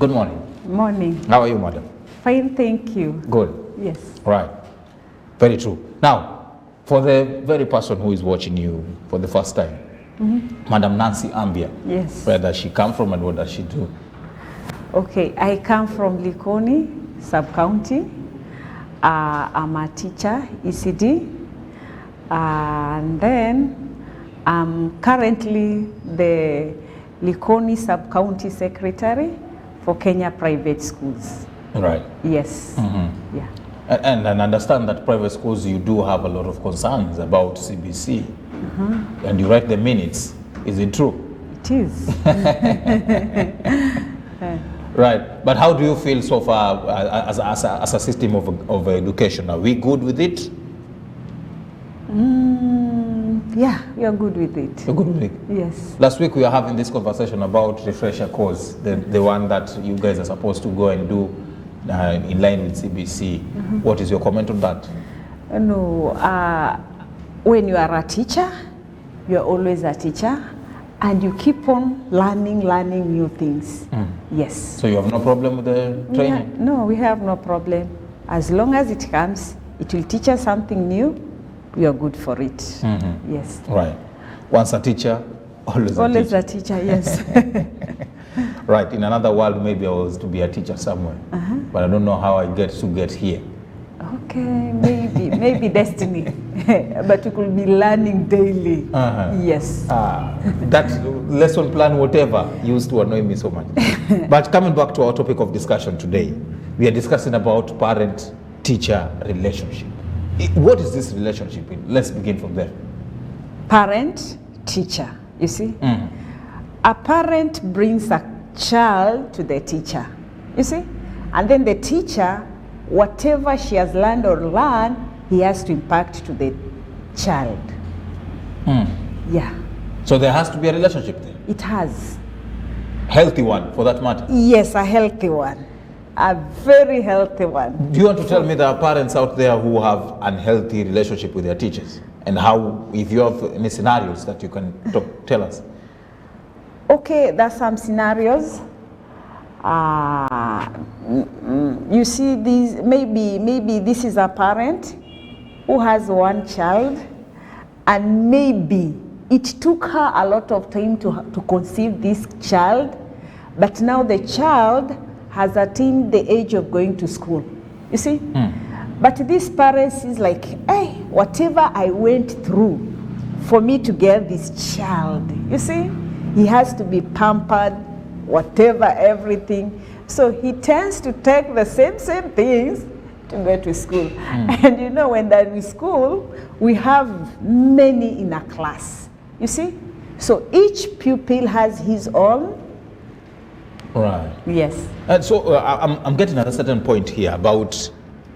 Good morning. Morning. How are you, madam? Fine, thank you. Good. Yes. Right. Very true. Now, for the very person who is watching you for the first time, Madam Nancy Ambia. Yes. Where does she come from and what does she do? Okay, I come from Likoni, sub-county. I'm a teacher, ECD. And then I'm currently the Likoni sub-county secretary for Kenya Private Schools. Right. Yes. Yeah. And I understand that private schools, you do have a lot of concerns about CBC. And you write the minutes. Is it true? It is. Right. But how do you feel so far as a system of education? Are we good with it? Yeah, we are good with it. You're good with it? Yes. Last week we were having this conversation about refresher course, the one that you guys are supposed to go and do in line with CBC. What is your comment on that? No, when you are a teacher, you are always a teacher, and you keep on learning new things. Yes. So you have no problem with the training? No, we have no problem. As long as it comes, it will teach us something new. We are good for it. Yes. Right. Once a teacher, always a teacher. A teacher, yes. Right. In another world, maybe I was to be a teacher somewhere, but I don't know how I get here. Okay, maybe destiny, but you could be learning daily. Yes. That lesson plan, whatever, used to annoy me so much. But coming back to our topic of discussion today, we are discussing about parent-teacher relationship. What is this relationship? Let's begin from there. Parent-teacher, you see? A parent brings a child to the teacher, you see? And then the teacher, whatever she has learned, he has to impact to the child. Yeah. So there has to be a relationship there? It has. Healthy one, for that matter? Yes, a healthy one. A very healthy one. Do you want to tell me there are parents out there who have unhealthy relationship with their teachers? And how, if you have any scenarios that you can tell us? Okay, there's some scenarios. You see, these maybe this is a parent who has one child, and maybe it took her a lot of time to conceive this child, but now the child has attained the age of going to school. You see? But this parent is like, hey, whatever I went through for me to get this child, you see? He has to be pampered, whatever, everything. So he tends to take the same things to go to school. And you know, when they're in school, we have many in a class, you see? So each pupil has his own. Right. Yes. And so I'm getting at a certain point here about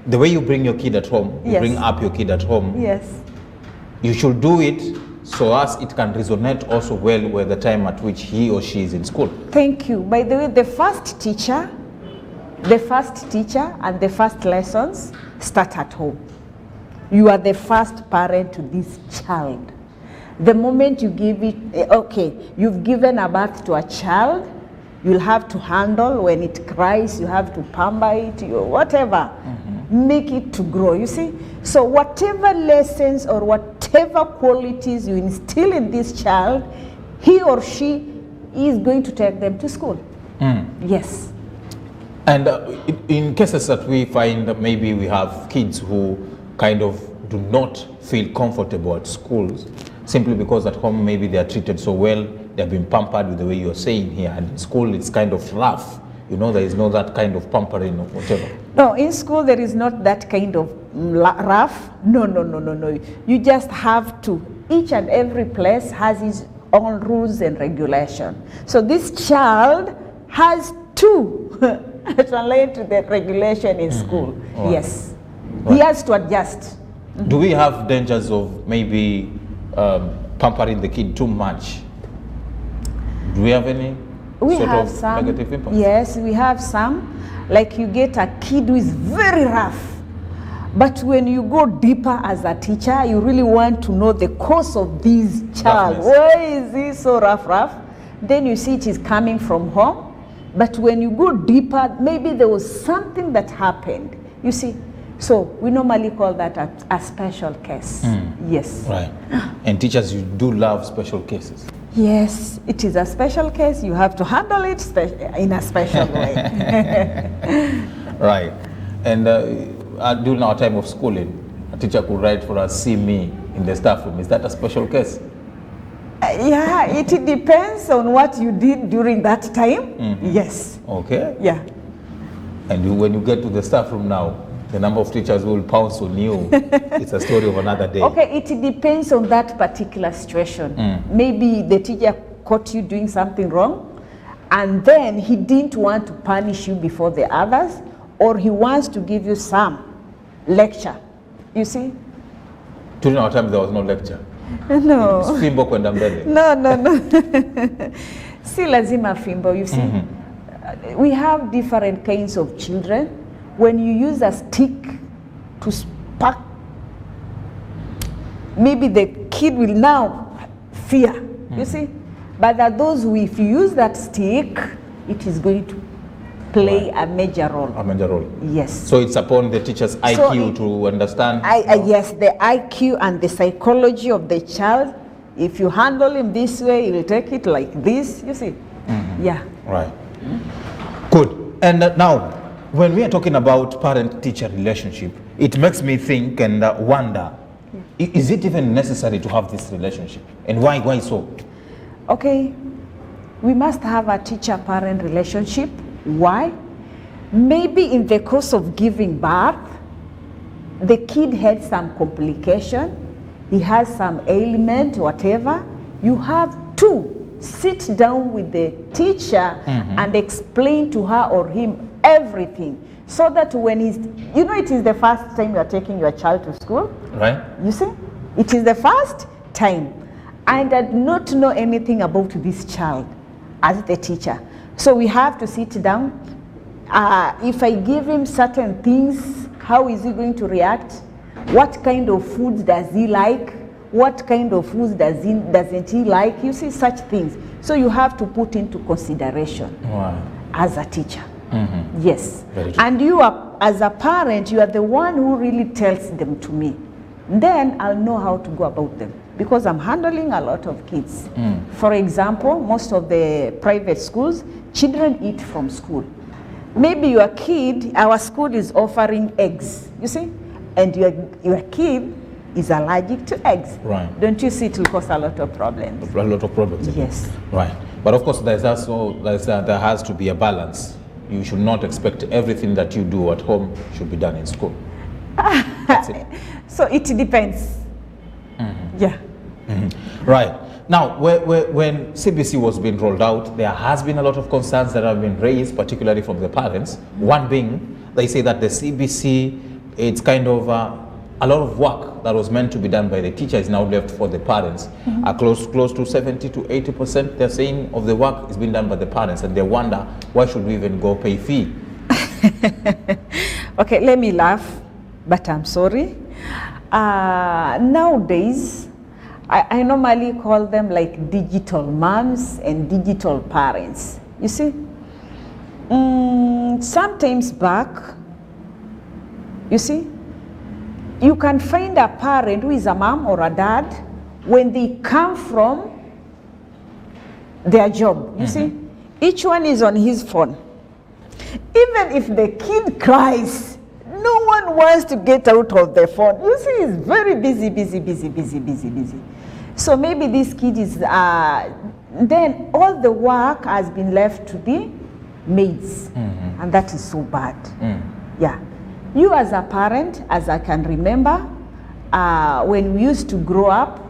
the way you bring your kid at home, you bring up your kid at home. Yes. You should do it so as it can resonate also well with the time at which he or she is in school. Thank you. By the way, the first teacher and the first lessons start at home. You are the first parent to this child. The moment you give it, you've given a birth to a child, you'll have to handle when it cries, you have to pamper it, whatever. Make it to grow, you see? So whatever lessons or whatever qualities you instill in this child, he or she is going to take them to school. Yes. And in cases that we find that maybe we have kids who kind of do not feel comfortable at schools, simply because at home maybe they are treated so well, they've been pampered with the way you're saying here, and in school it's kind of rough. You know, there is no that kind of pampering or whatever. No, in school there is not that kind of rough. No. You just have to, each and every place has its own rules and regulation. So this child has to relate to the regulation in school. Right. Yes. Right. He has to adjust. Do we have dangers of maybe pampering the kid too much? Do we have any sort of some negative impact? Yes, we have some. Like you get a kid who is very rough, but when you go deeper as a teacher, you really want to know the cause of this child. Roughness. Why is he so rough? Then you see it is coming from home. But when you go deeper, maybe there was something that happened. You see, so we normally call that a special case. Yes. Right. And teachers, you do love special cases. Yes, it is a special case. You have to handle it in a special way. Right. And during our time of schooling, a teacher could write for us, "See me" in the staff room. Is that a special case? Yeah, it depends on what you did during that time. Yes. Okay. Yeah. And when you get to the staff room now, the number of teachers who will pounce on you, it's a story of another day. Okay, it depends on that particular situation. Maybe the teacher caught you doing something wrong, and then he didn't want to punish you before the others, or he wants to give you some lecture. You see? During our time, there was no lecture. No. It's fimbo kwenda mbele. No. Si lazima fimbo, you see. We have different kinds of children. When you use a stick to spark, maybe the kid will now fear, you see. But there are those who, if you use that stick, it is going to play a major role. A major role. Yes. So it's upon the teacher's IQ to understand. Yes, the IQ and the psychology of the child. If you handle him this way, he will take it like this, you see. Yeah. Right. Good. And now, when we are talking about parent-teacher relationship, it makes me think and wonder, is it even necessary to have this relationship? And why so? Okay, we must have a teacher-parent relationship. Why? Maybe in the course of giving birth, the kid had some complication, he has some ailment, whatever. You have to sit down with the teacher and explain to her or him everything, so that when he's, you know, it is the first time you are taking your child to school. Right. You see, it is the first time. And I do not know anything about this child as the teacher. So we have to sit down. If I give him certain things, how is he going to react? What kind of food does he like? What kind of food doesn't he like? You see, such things. So you have to put into consideration as a teacher. Yes. And you are, as a parent, you are the one who really tells them to me. Then I'll know how to go about them, because I'm handling a lot of kids. For example, most of the private schools, children eat from school. Maybe your kid, our school is offering eggs, you see, and your kid is allergic to eggs. Right. Don't you see it will cause a lot of problems? A lot of problems. Yes. Right. But of course, there has to be a balance. You should not expect everything that you do at home should be done in school. That's it. So it depends. Yeah. Right. Now, when CBC was being rolled out, there has been a lot of concerns that have been raised, particularly from the parents. One being, they say that the CBC, it's kind of a lot of work that was meant to be done by the teacher is now left for the parents. Close to 70 to 80%, they're saying, of the work is being done by the parents, and they wonder, why should we even go pay fee? Okay, let me laugh, but I'm sorry. Nowadays, I normally call them like digital moms and digital parents. You see, sometimes back, you see, you can find a parent who is a mom or a dad when they come from their job. You see, each one is on his phone. Even if the kid cries, no one wants to get out of the phone. You see, he's very busy. So maybe this kid is, then all the work has been left to the maids. And that is so bad. Yeah. You as a parent, as I can remember, when we used to grow up,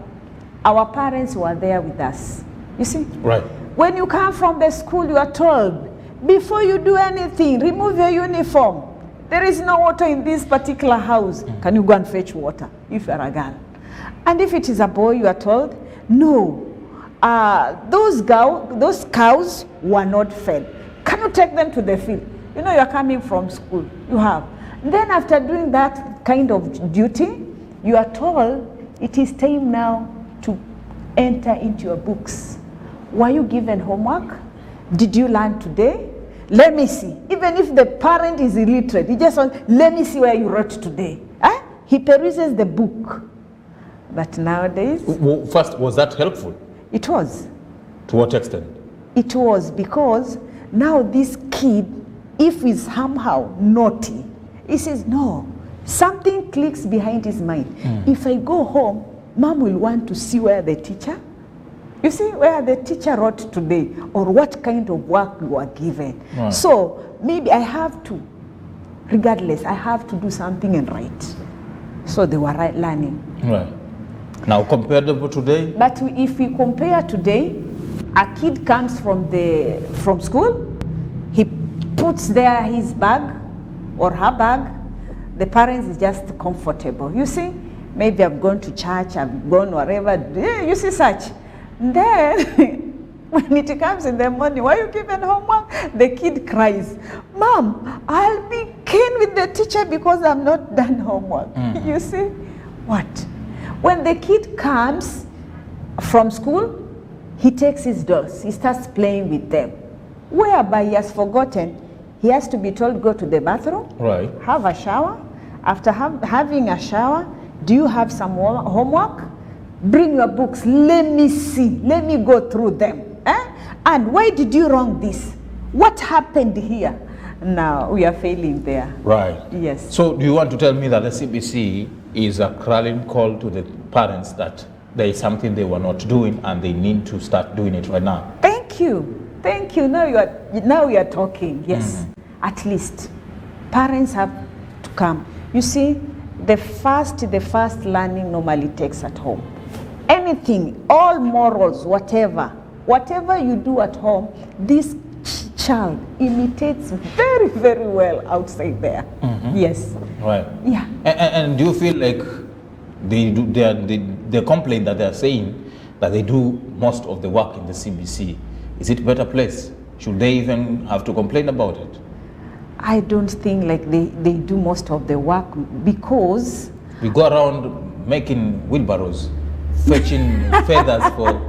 our parents were there with us. You see? Right. When you come from the school, you are told, before you do anything, remove your uniform. There is no water in this particular house. Can you go and fetch water if you are a girl? And if it is a boy, you are told, no, those cows were not fed. Can you take them to the field? You know, you are coming from school. You have. Then after doing that kind of duty, you are told it is time now to enter into your books. Were you given homework? Did you learn today? Let me see. Even if the parent is illiterate, he just wants, let me see where you wrote today. He peruses the book. But nowadays, Well, first, was that helpful? it was. To what extent? It was because now this kid, if he's somehow naughty, he says, no, something clicks behind his mind. If I go home, mom will want to see where the teacher, you see, where the teacher wrote today, or what kind of work you were given. Right. So maybe I have to, regardless, I have to do something and write. So they were learning. Right. Now, compared to today, But if we compare today, a kid comes from school, he puts there his bag or her bag, the parents is just comfortable. You see, maybe I've gone to church, I've gone wherever, you see such. Then, when it comes in the morning, why are you giving homework? The kid cries, Mom, I'll be keen with the teacher because I'm not done homework. You see, what? When the kid comes from school, he takes his dolls, he starts playing with them, whereby he has forgotten, he has to be told, go to the bathroom, right? have a shower. After having a shower, do you have some homework? Bring your books, let me see, let me go through them. And why did you wrong this? What happened here? Now we are failing there. Right. Yes. So, do you want to tell me that the CBC is a rallying call to the parents that there is something they were not doing and they need to start doing it right now? Thank you. Thank you. Now we are talking. Yes. At least parents have to come. You see, the first learning normally takes at home. Anything, all morals, whatever you do at home, this child imitates very, very well outside there. Yes. Right. Yeah. And do you feel like the complaint that they are saying that they do most of the work in the CBC, is it better place? Should they even have to complain about it? I don't think like they do most of the work because We go around making wheelbarrows, fetching feathers for...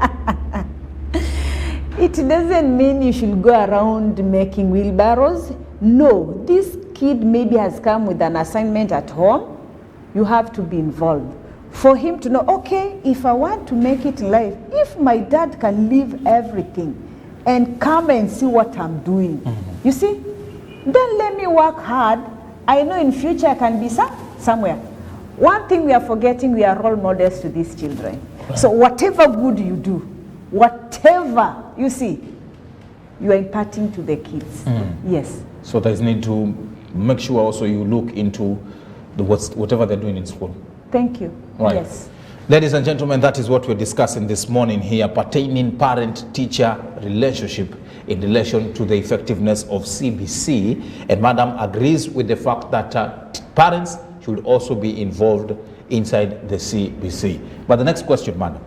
it doesn't mean you should go around making wheelbarrows. No, this kid maybe has come with an assignment at home. You have to be involved. For him to know, okay, if I want to make it in life, if my dad can leave everything and come and see what I'm doing, you see, then let me work hard. I know in future I can be somewhere. One thing we are forgetting, we are role models to these children. Right. So whatever good you do, whatever you see, you are imparting to the kids. Yes. So there's need to make sure also you look into whatever they're doing in school. Thank you. Right. Yes. Ladies and gentlemen, that is what we're discussing this morning here, pertaining parent-teacher relationship in relation to the effectiveness of CBC. And Madam agrees with the fact that parents should also be involved inside the CBC. But the next question, Madam,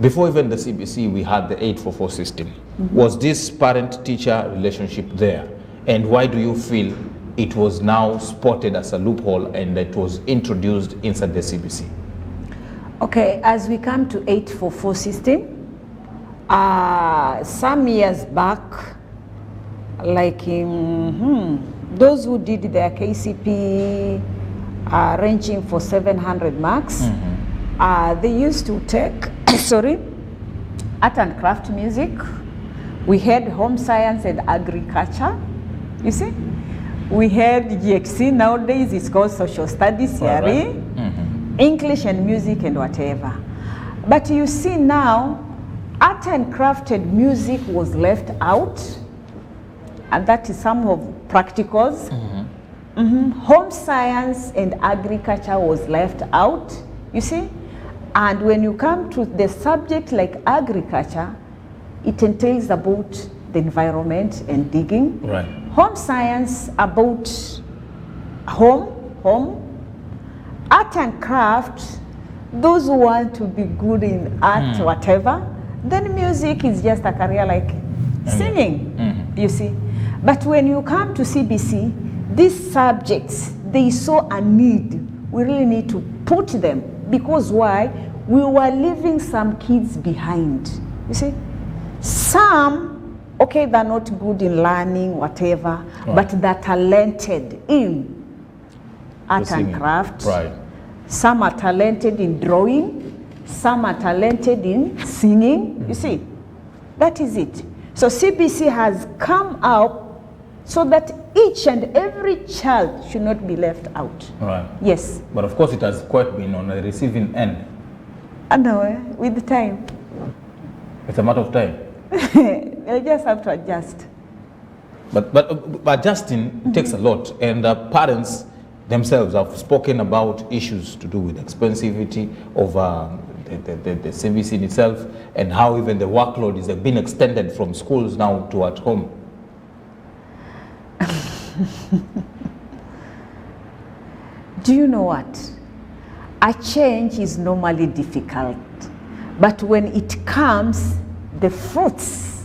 before even the CBC, we had the 844 system. Was this parent-teacher relationship there? And why do you feel it was now spotted as a loophole and it was introduced inside the CBC? Okay, as we come to 844 system, some years back, like those who did their KCP ranging for 700 marks, they used to take, art and craft music. We had home science and agriculture, you see. We had GXC, nowadays it's called social studies, CRE. English and music and whatever. But you see now, art and crafted music was left out, and that is some of practicals. Home science and agriculture was left out, you see. And when you come to the subject like agriculture, it entails about the environment and digging. Right. Home science about home. Art and craft, those who want to be good in art, whatever, then music is just a career like singing, you see. But when you come to CBC, these subjects, they saw a need. We really need to put them, because why? We were leaving some kids behind, you see. Some okay, they're not good in learning, whatever, but they're talented in art and craft. Right. Some are talented in drawing, some are talented in singing. You see, that is it. So CBC has come out so that each and every child should not be left out. Right. Yes. But of course, it has quite been on the receiving end. I know, with the time. It's a matter of time. You just have to adjust. But adjusting takes a lot, and parents themselves have spoken about issues to do with expensivity of the CBC in itself, and how even the workload is being extended from schools now to at home. Do you know what? A change is normally difficult, but when it comes, the fruits,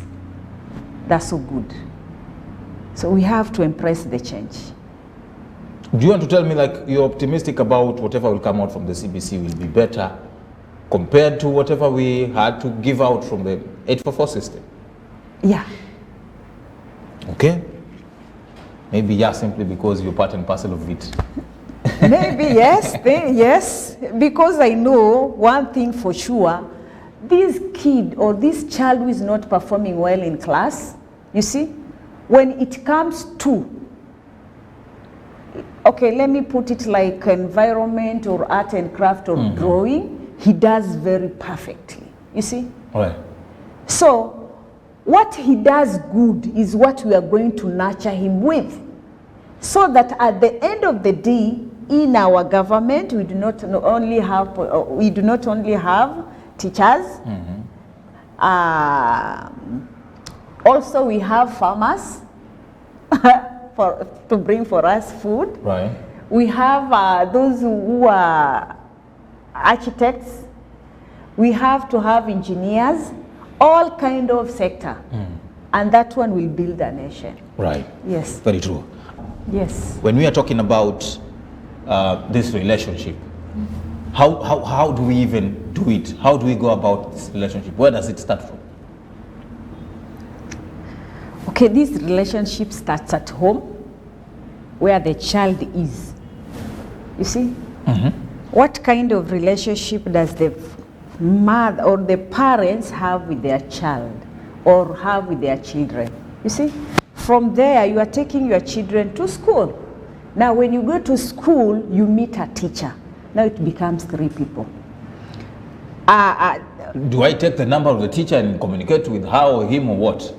they're so good. So we have to embrace the change. Do you want to tell me, like, you're optimistic about whatever will come out from the CBC will be better compared to whatever we had to give out from the 844 system? Yeah. Okay. Maybe simply because you're part and parcel of it. Maybe yes, yes, because I know one thing for sure, this kid or this child who is not performing well in class, you see, when it comes to, okay, let me put it like environment or art and craft or drawing, he does very perfectly, you see. All right. So what he does good is what we are going to nurture him with, so that at the end of the day, in our government, we do not only have teachers. Also, we have farmers to bring for us food. Right. We have those who are architects. We have to have engineers, all kind of sector, and that one will build a nation. Right. Yes. Very true. Yes. When we are talking about this relationship, how do we even do it? How do we go about this relationship? Where does it start from? Okay, this relationship starts at home, where the child is. You see? What kind of relationship does the mother or the parents have with their child or have with their children? You see? From there, you are taking your children to school. Now, when you go to school, you meet a teacher. Now it becomes 3 people. Do I take the number of the teacher and communicate with her or him or what?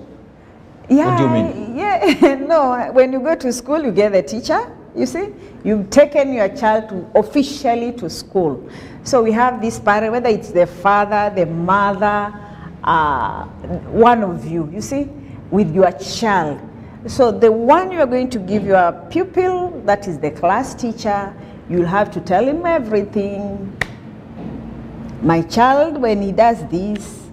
Yeah, what do you mean? Yeah, no, when you go to school, you get the teacher, you see? You've taken your child officially to school. So we have this parent, whether it's the father, the mother, one of you see, with your child. So the one you are going to give your pupil, that is the class teacher, you'll have to tell him everything. My child, when he does this,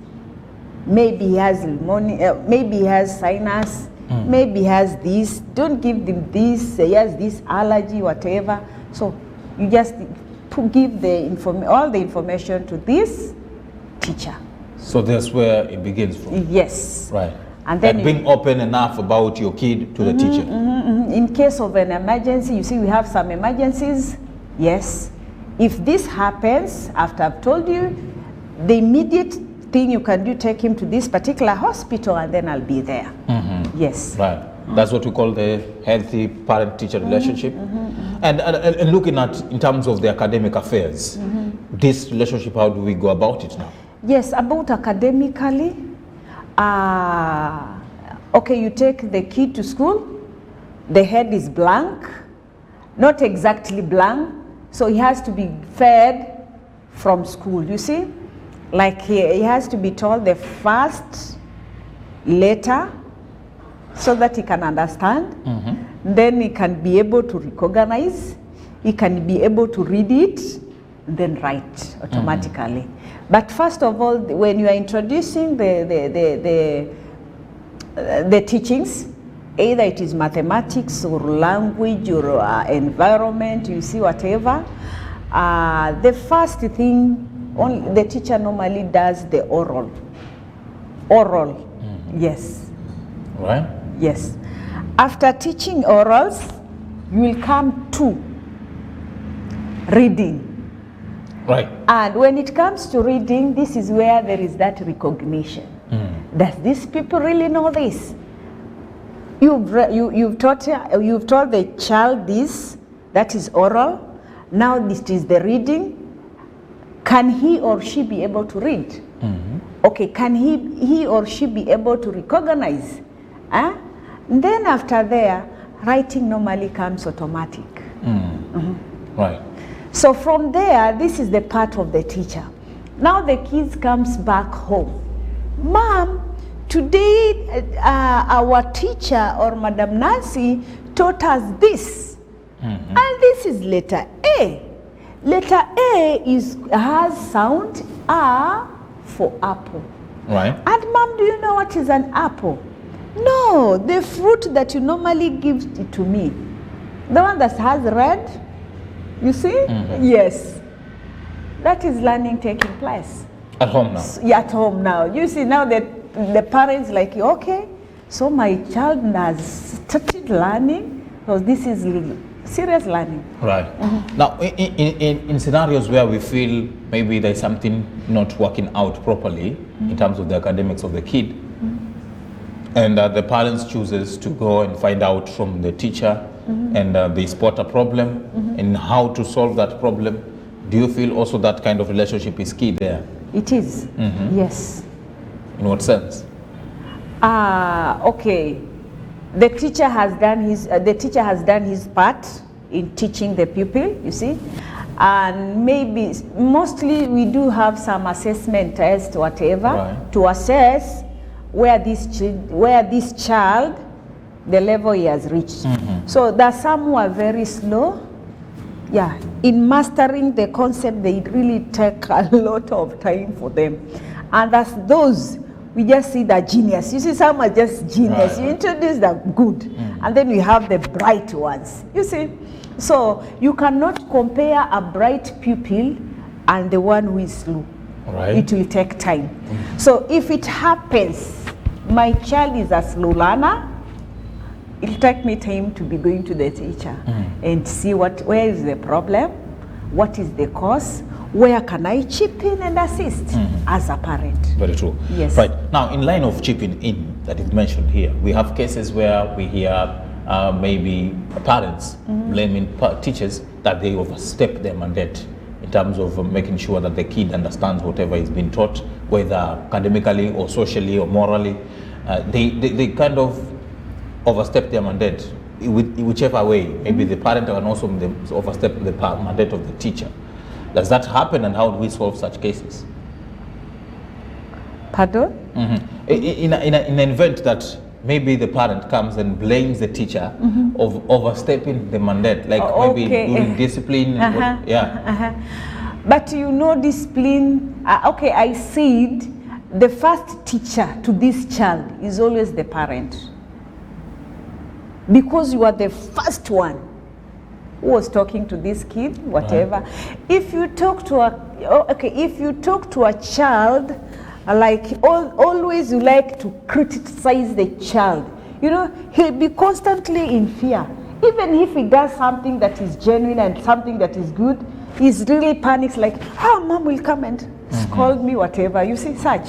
maybe he has pneumonia, maybe he has sinus, maybe he has this, don't give him this, he has this allergy, whatever. So you just give all the information to this teacher. So that's where it begins from? Yes. Right. And then being open enough about your kid to the teacher. In case of an emergency, you see we have some emergencies, yes. If this happens, after I've told you, the immediate thing you can do, take him to this particular hospital and then I'll be there. Yes. Right. That's what we call the healthy parent-teacher relationship. And looking at, in terms of the academic affairs, this relationship, how do we go about it now? Yes, about academically, okay, you take the kid to school, the head is blank, not exactly blank, so he has to be fed from school, you see? Like he has to be told the first letter so that he can understand, then he can be able to recognize, he can be able to read it, then write automatically. But first of all, when you are introducing the teachings, either it is mathematics or language or environment, you see, whatever, the first thing, only the teacher normally does the oral. Yes. Right? Yes. After teaching orals, you will come to reading. Right. And when it comes to reading, this is where there is that recognition. Does these people really know this? You've told the child this, that is oral. Now this is the reading. Can he or she be able to read? Okay, can he or she be able to recognize? Then after there, writing normally comes automatic. Right. So from there, this is the part of the teacher. Now the kids comes back home. Mom, today our teacher or Madam Nancy taught us this. And this is letter A. Letter A has sound R for apple. Right. And Mom, do you know what is an apple? No, the fruit that you normally give it to me. The one that has red, you see? Yes. That is learning taking place. At home now. Yeah, at home now. You see, now that the parents like, okay, so my child has started learning, so this is serious learning. Right. Now, in scenarios where we feel maybe there's something not working out properly in terms of the academics of the kid, and the parents chooses to go and find out from the teacher, and they spot a problem, and how to solve that problem, do you feel also that kind of relationship is key there? It is, yes. In what sense? Okay. The teacher has done his part in teaching the pupil, you see, and maybe mostly we do have some assessment tests, whatever, to assess where this child, the level he has reached. So there are some who are very slow. Yeah, in mastering the concept, they really take a lot of time for them. And as those, we just see the genius. You see, some are just genius. You introduce the good, and then we have the bright ones. You see, so you cannot compare a bright pupil and the one who is slow. Right. It will take time. So if it happens, my child is a slow learner, it'll take me time to be going to the teacher and see where is the problem, what is the cause, where can I chip in and assist as a parent. Very true. Yes. Right. Now, in line of chipping in that is mentioned here, we have cases where we hear maybe parents blaming teachers that they overstep their mandate in terms of making sure that the kid understands whatever is being taught, whether academically or socially or morally. They kind of overstep their mandate whichever way. Maybe the parent can also overstep the mandate of the teacher. Does that happen, and how do we solve such cases? Pardon? In an event that maybe the parent comes and blames the teacher of overstepping the mandate, like maybe doing discipline. But you know, discipline, okay, I said the first teacher to this child is always the parent. Because you are the first one who was talking to this kid, whatever. If you talk to a child, like always you like to criticize the child, you know, he'll be constantly in fear. Even if he does something that is genuine and something that is good, he's really panics, like, mom will come and scold me, whatever, you see, such.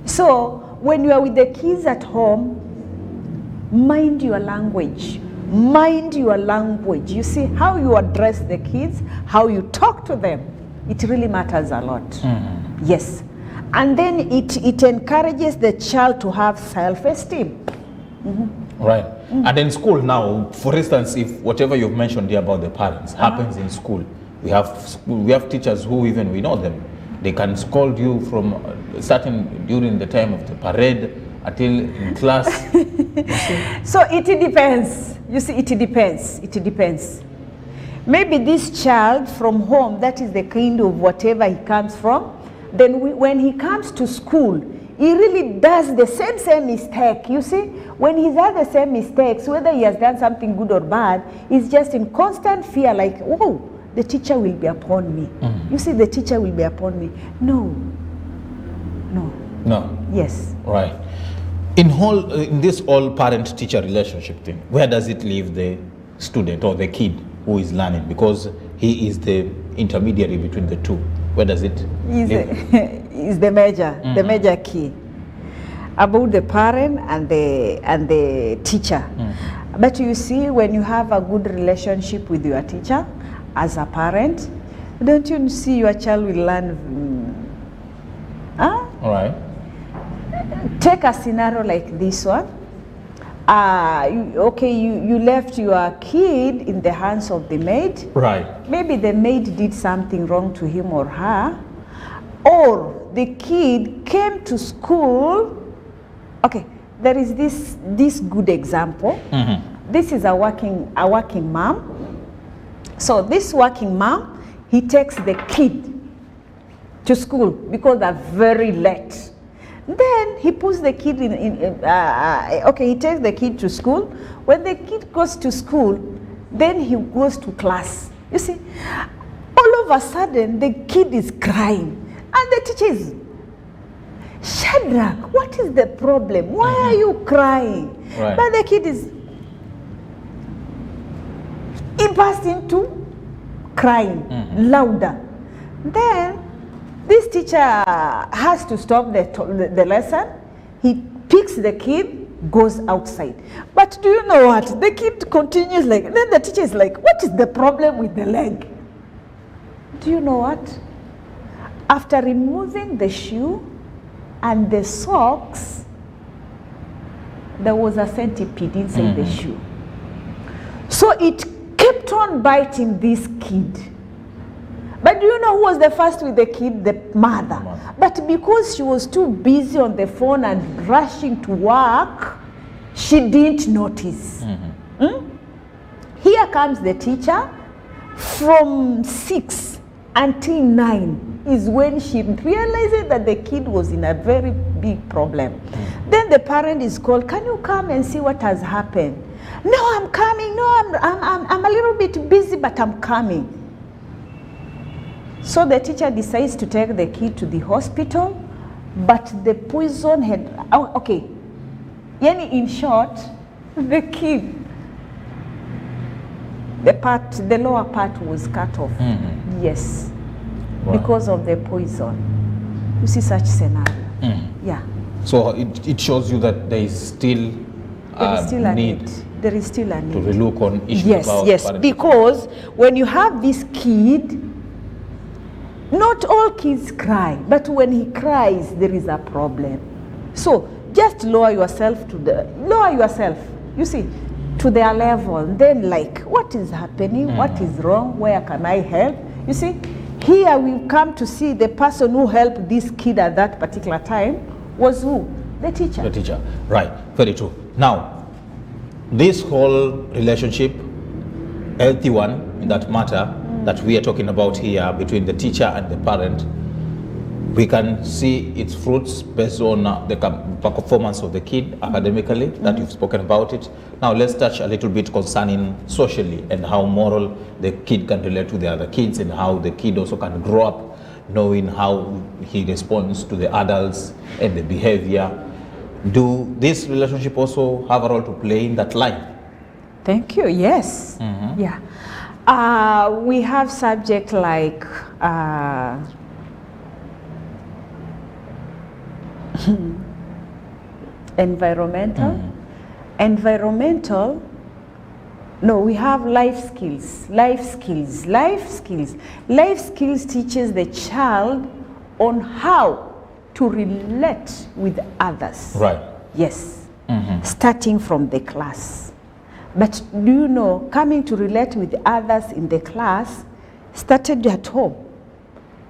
So when you are with the kids at home, mind your language. Mind your language. You see, how you address the kids, how you talk to them, it really matters a lot. Yes. And then it encourages the child to have self-esteem. Right. And in school now, for instance, if whatever you've mentioned here about the parents happens in school, we have teachers who even we know them. They can scold you from starting during the time of the parade until in class. So it depends. You see, it depends. Maybe this child from home, that is the kind of whatever he comes from, then when he comes to school, he really does the same mistake. You see, when he does the same mistakes, whether he has done something good or bad, he's just in constant fear, like, oh, the teacher will be upon me. You see, the teacher will be upon me. No. No. Yes. Right. In this all parent-teacher relationship thing, where does it leave the student or the kid who is learning? Because he is the intermediary between the two. Where does it leave? Is the major key about the parent and the teacher. But you see, when you have a good relationship with your teacher as a parent, don't you see your child will learn? All right. Take a scenario like this one. You left your kid in the hands of the maid. Right. Maybe the maid did something wrong to him or her, or the kid came to school. Okay, there is this good example. This is a working mom. So this working mom, he takes the kid to school because they're very late. Then he puts the kid he takes the kid to school. When the kid goes to school, then he goes to class. You see, all of a sudden the kid is crying, and the teacher is, Shadrach, what is the problem? Why are you crying? Right. But the kid is, he burst into crying louder. Then this teacher has to stop the lesson. He picks the kid, goes outside. But do you know what? The kid continues then the teacher is like, what is the problem with the leg? Do you know what? After removing the shoe and the socks, there was a centipede inside the shoe. So it kept on biting this kid. But do you know who was the first with the kid? The mother. But because she was too busy on the phone and rushing to work, she didn't notice. Here comes the teacher. From 6 until 9 is when she realized that the kid was in a very big problem. Then the parent is called, can you come and see what has happened? No, I'm coming. No, I'm a little bit busy, but I'm coming. So the teacher decides to take the kid to the hospital, but the poison had, in short, the kid, the lower part was cut off. Yes, Wow. because of the poison. You see such scenario. Yeah. So it shows you that there is still There is still a need need. There is still a to need. relook on issues Yes, about yes. parenting. Because when you have this kid, not all kids cry, but when he cries, there is a problem. So just lower yourself, you see, to their level. Then what is happening? What is wrong? Where can I help? You see, here we come to see the person who helped this kid at that particular time was who? The teacher. The teacher, right, very true. Now, this whole relationship, healthy one in that matter, that we are talking about here between the teacher and the parent, we can see its fruits based on the performance of the kid academically, that you've spoken about it. Now let's touch a little bit concerning socially and how moral the kid can relate to the other kids, and how the kid also can grow up knowing how he responds to the adults and the behavior. Do this relationship also have a role to play in that line? Thank you. Yes. Yeah. We have subject like environmental. No, we have life skills. Life skills teaches the child on how to relate with others. Right. Yes. Starting from the class. But do you know, coming to relate with others in the class started at home.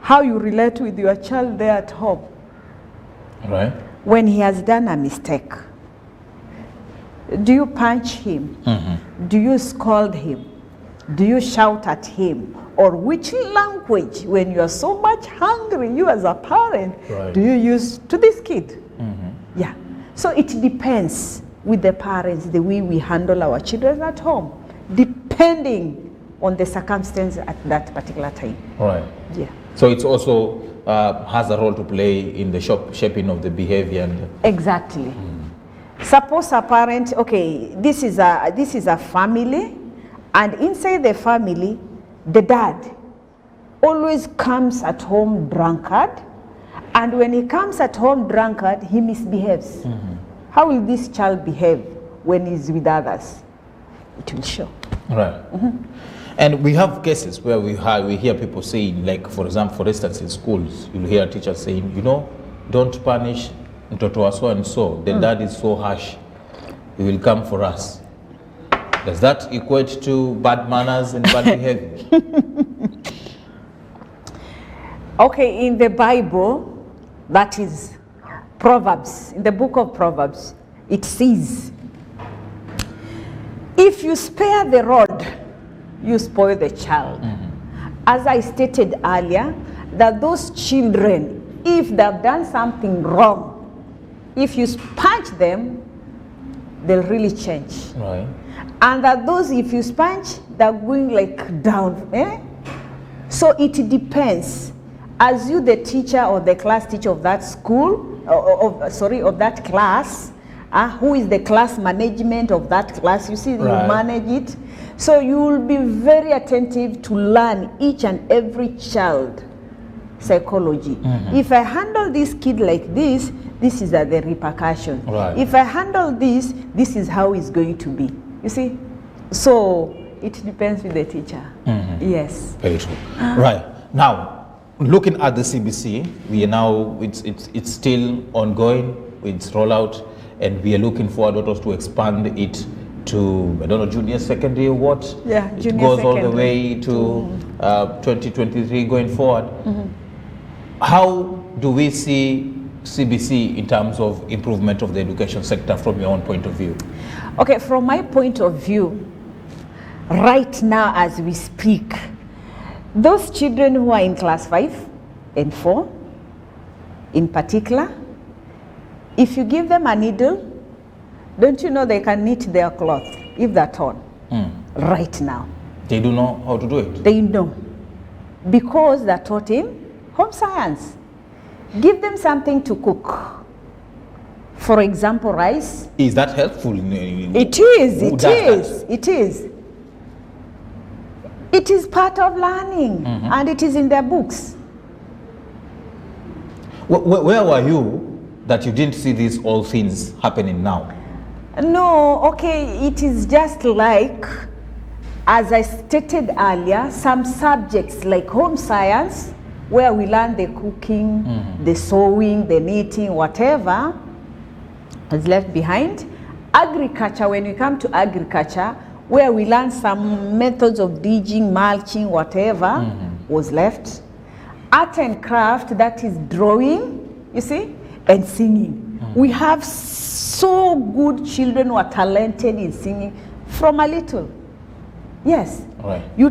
How you relate with your child there at home. Right. When he has done a mistake, do you punch him? Do you scold him? Do you shout at him? Or which language, when you are so much hungry, you as a parent, Right. do you use to this kid? Yeah. So it depends with the parents, the way we handle our children at home, depending on the circumstance at that particular time. Right. Yeah. So it's also has a role to play in the shaping of the behavior. And Exactly. Suppose a parent, okay, this is a family, and inside the family, the dad always comes at home drunkard, and when he comes at home drunkard, he misbehaves. How will this child behave when he's with others? It will show. Right. And we have cases where we hear people saying, like, for example, for instance, in schools, you'll hear teachers saying, don't punish mtoto wa so and so. The dad is so harsh. He will come for us. Does that equate to bad manners and bad behavior? Okay, in the Bible, that is Proverbs, in the book of Proverbs, it says, if you spare the rod, you spoil the child. As I stated earlier, that those children, if they've done something wrong, if you spank them, they'll really change. Right. And that those, if you spank, they're going like down. So it depends. As you, the teacher or the class teacher of that school, of that class, who is the class management of that class, you see, Right. you manage it. So you will be very attentive to learn each and every child psychology. If I handle this kid like this is the repercussion. Right. If I handle this is how it's going to be. You see? So it depends with the teacher. Yes. Very true. Right. Now, looking at the CBC, we are now, it's still ongoing, it's rollout, and we are looking forward also to expand it to, I don't know, junior secondary or what? Yeah, it junior goes all the secondary. way to 2023 going forward. How do we see CBC in terms of improvement of the education sector from your own point of view? Okay, from my point of view, right now as we speak, those children who are in class 5 and 4, in particular, if you give them a needle, don't you know they can knit their cloth if they're torn? Right now. They do know how to do it. They know. Because they're taught in home science. Give them something to cook. For example, rice. Is that helpful? It is, Who it does is, that? it is. It is part of learning, and it is in their books. Where were you that you didn't see these all things happening now? No, okay, it is just like, as I stated earlier, some subjects like home science, where we learn the cooking, the sewing, the knitting, whatever, is left behind. Agriculture, when we come to agriculture, where we learn some methods of digging, mulching, whatever, was left. Art and craft, that is drawing, you see, and singing. We have so good children who are talented in singing from a little. Yes. Right. You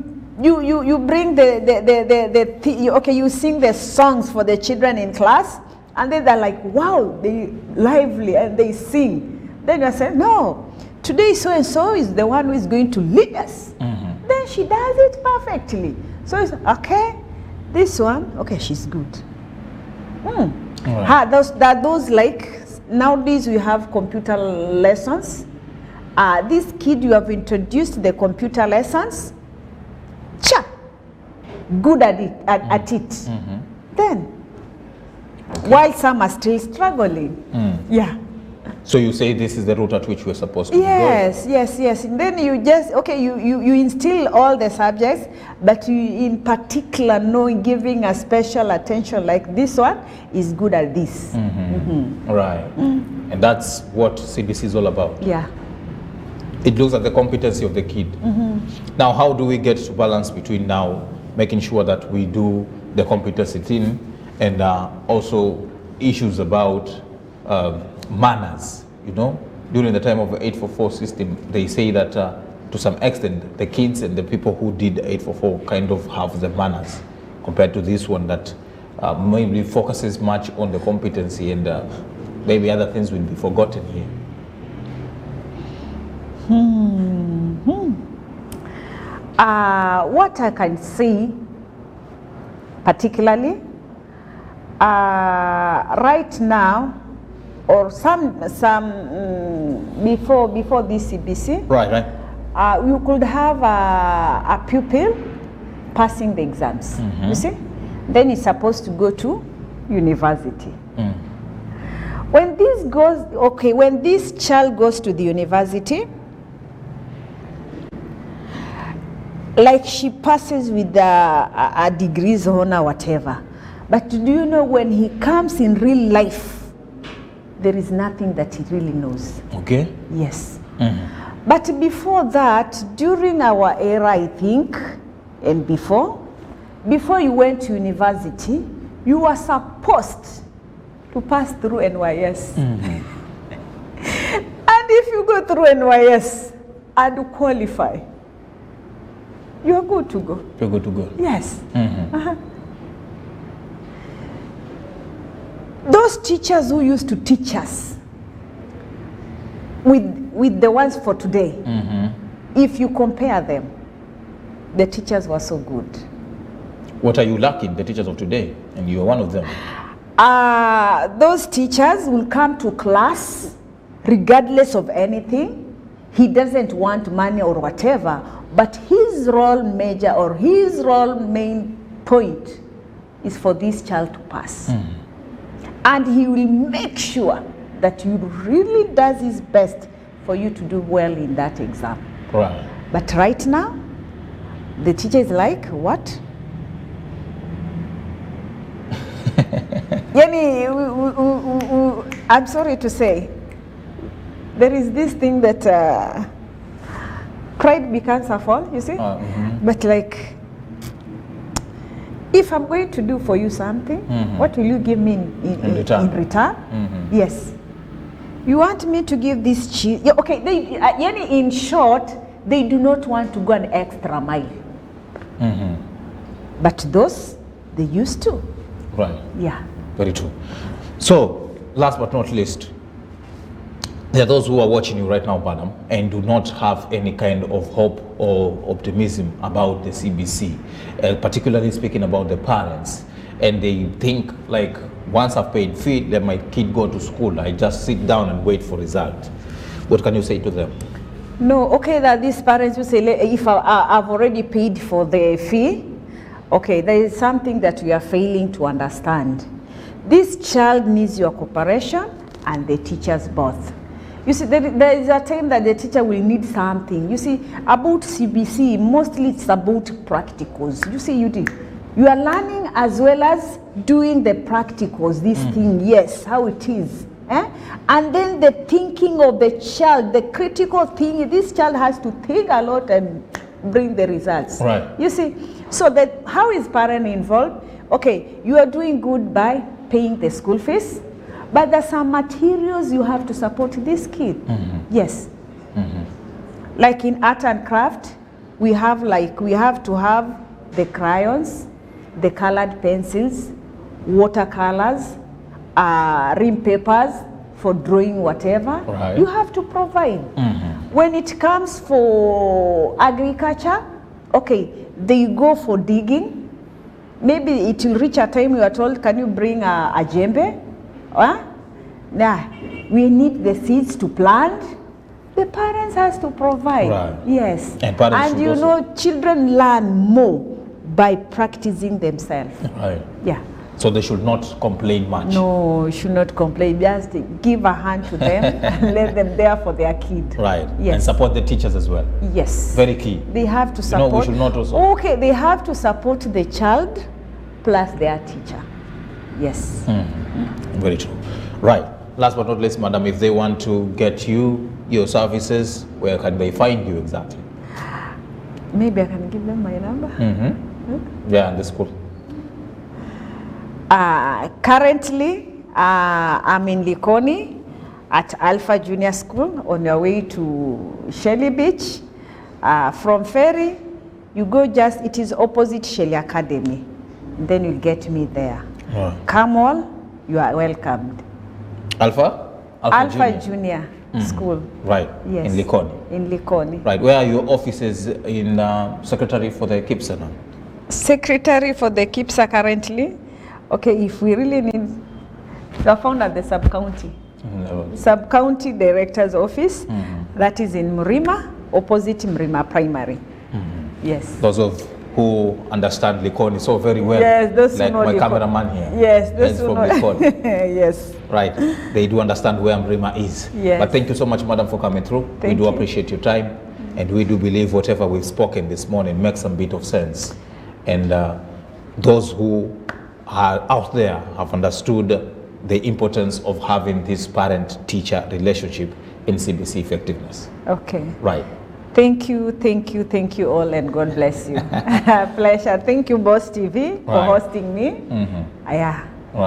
bring you sing the songs for the children in class, and then they're like, wow, they lively and they sing. Then you say, no, today so and so is the one who is going to lead us. Then she does it perfectly. So it's okay, this one, okay, she's good. Those like nowadays we have computer lessons. This kid, you have introduced the computer lessons. Good at it. Then, while some are still struggling. Yeah. So you say this is the route at which we're supposed to Yes. And then you just, okay, you instill all the subjects, but you in particular giving a special attention, like this one is good at this. Right. And that's what CBC is all about. Yeah. It looks at the competency of the kid. Now, how do we get to balance between now making sure that we do the competency thing and also issues about manners? During the time of the 844 system, they say that to some extent the kids and the people who did 844 kind of have the manners compared to this one that maybe focuses much on the competency and maybe other things will be forgotten here. What I can see, particularly, right now, or some before this CBC, Right. you could have a pupil passing the exams. You see, then he's supposed to go to university. When this child goes to the university, like she passes with a degrees honor, whatever. But do you know when he comes in real life, there is nothing that he really knows. Okay. Yes. But before that, during our era, I think, and before you went to university, you were supposed to pass through NYS. And if you go through NYS and qualify, you're good to go. You're good to go. Yes. Those teachers who used to teach us with the ones for today, if you compare them, the teachers were so good. What are you lacking, the teachers of today? And you're one of them. Those teachers will come to class regardless of anything. He doesn't want money or whatever, but his role major or his role main point is for this child to pass. And he will make sure that he really does his best for you to do well in that exam. Right. But right now, the teacher is like, what? I'm sorry to say, there is this thing that pride becomes a fall, you see? But like, if I'm going to do for you something, what will you give me in return? Yes. You want me to give this cheese? Yeah, okay, in short, they do not want to go an extra mile. But those, they used to. Right. Yeah. Very true. So, last but not least, there are those who are watching you right now, madam, and do not have any kind of hope or optimism about the CBC, particularly speaking about the parents. And they think, like, once I've paid fee, let my kid go to school. I just sit down and wait for result. What can you say to them? No, okay, that these parents will say, if I've already paid for the fee, okay, there is something that we are failing to understand. This child needs your cooperation and the teachers both. You see, there is a time that the teacher will need something. You see, about CBC, mostly it's about practicals. You see, you are learning as well as doing the practicals, this thing, yes, how it is. And then the thinking of the child, the critical thing, this child has to think a lot and bring the results. Right. You see, so that how is parent involved? Okay, you are doing good by paying the school fees, but there's some materials you have to support this kid. Yes. Like in art and craft, we have to have the crayons, the colored pencils, watercolors, rim papers for drawing whatever. Right. You have to provide. When it comes for agriculture, okay, they go for digging. Maybe it will reach a time you are told, can you bring a djembe? Nah, we need the seeds to plant. The parents has to provide. Right. Yes. And you know, children learn more by practicing themselves. Right. Yeah. So they should not complain much. No, you should not complain. Just give a hand to them and let them there for their kid. Right. Yes. And support the teachers as well. Yes. Very key. They have to support. You know, we should not also. Okay, they have to support the child plus their teacher. Yes. Very true. Right. Last but not least, madam, if they want to get you, your services, where can they find you exactly? Maybe I can give them my number. Yeah, the school. Currently, I'm in Likoni at Alpha Junior School on your way to Shelly Beach. From Ferry, you go it is opposite Shelly Academy. Then you'll get me there. Right. Come all, you are welcomed. Alpha Junior School. Right. Yes. In Likoni. In Likoni. Right. Where are your offices in Secretary for the KIPSA now? Secretary for the KIPSA currently. Okay, if we really need, you are found at the sub-county. No. Sub-County Director's Office. That is in Mrima, opposite Mrima Primary. Yes. Those of who understand Likoni so very well, Yes, those who like know my Likoni. cameraman here. Yes, those He's who from know. Likoni. Yes. Right, they do understand where Mrima is. Yes. But thank you so much, madam, for coming through. We Thank do you. appreciate your time, and we do believe whatever we've spoken this morning makes some bit of sense. And those who are out there have understood the importance of having this parent-teacher relationship in CBC effectiveness. Okay. Right. Thank you all, and God bless you. Pleasure. Thank you, Boss TV, for Right. hosting me. Yeah.